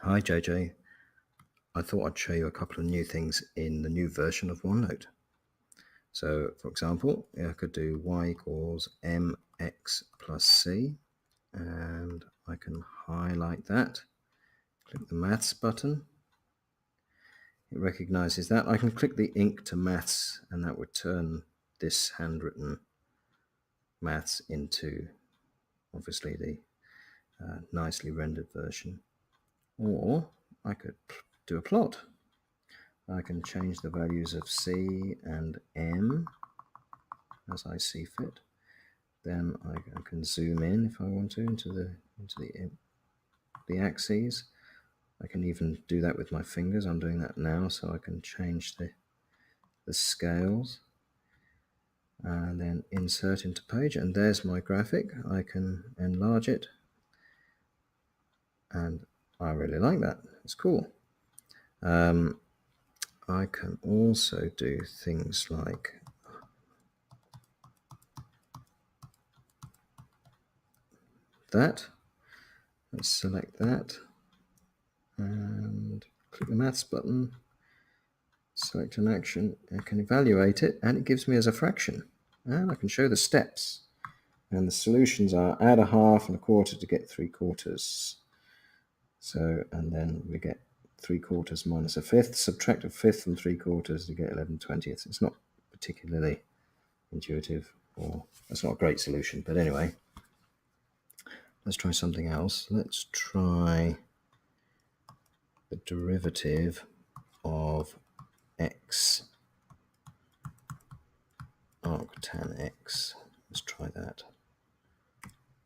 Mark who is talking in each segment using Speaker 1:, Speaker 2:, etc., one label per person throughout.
Speaker 1: Hi JJ, I thought I'd show you a couple of new things in the new version of OneNote. So for example, I could do y equals mx plus c, and I can highlight that, click the maths button, it recognizes that. I can click the ink to maths and that would turn this handwritten maths into obviously the nicely rendered version. Or I could do a plot. I can change the values of C and M as I see fit. Then I can zoom in if I want to into the axes. I can even do that with my fingers. I'm doing that now, so I can change the scales and then insert into page, and there's my graphic. I can enlarge it, and I really like that. It's cool. I can also do things like that. Let's select that and click the maths button, select an action. I can evaluate it, and it gives me as a fraction, and I can show the steps, and the solutions are add a half and a quarter to get 3/4. So, and then we get 3/4 minus a fifth, subtract a fifth from 3/4 to get 11/20. It's not particularly intuitive, or that's not a great solution, but anyway, let's try something else. Let's try the derivative of x arctan x. Let's try that.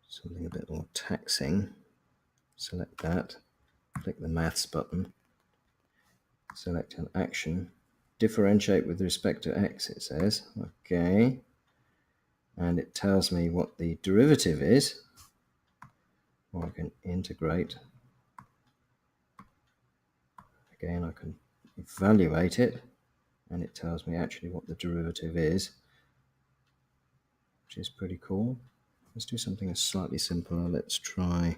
Speaker 1: Something a bit more taxing. Select that, click the maths button, select an action, differentiate with respect to x, it says. Okay, and it tells me what the derivative is, or I can integrate. Again, I can evaluate it, and it tells me actually what the derivative is, which is pretty cool. Let's do something slightly simpler. Let's try,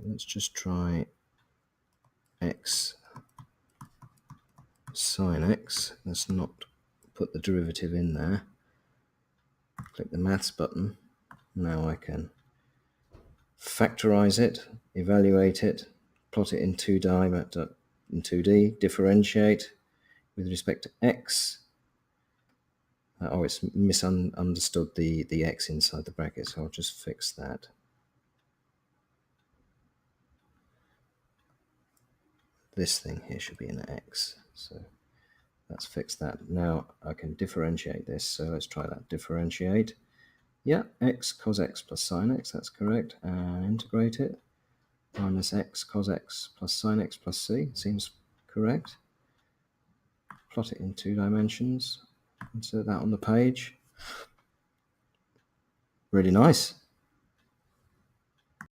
Speaker 1: let's just try x sine x. Let's not put the derivative in there. Click the maths button. Now I can factorize it, evaluate it, plot it in 2D, differentiate with respect to x. Oh, it's misunderstood the x inside the bracket, so I'll just fix that. This thing here should be an x, so let's fix that. Now I can differentiate this, so let's try that. Differentiate. Yeah, x cos x plus sine x, that's correct. And integrate it. Minus x cos x plus sine x plus c, seems correct. Plot it in 2 dimensions. Insert that on the page. Really nice.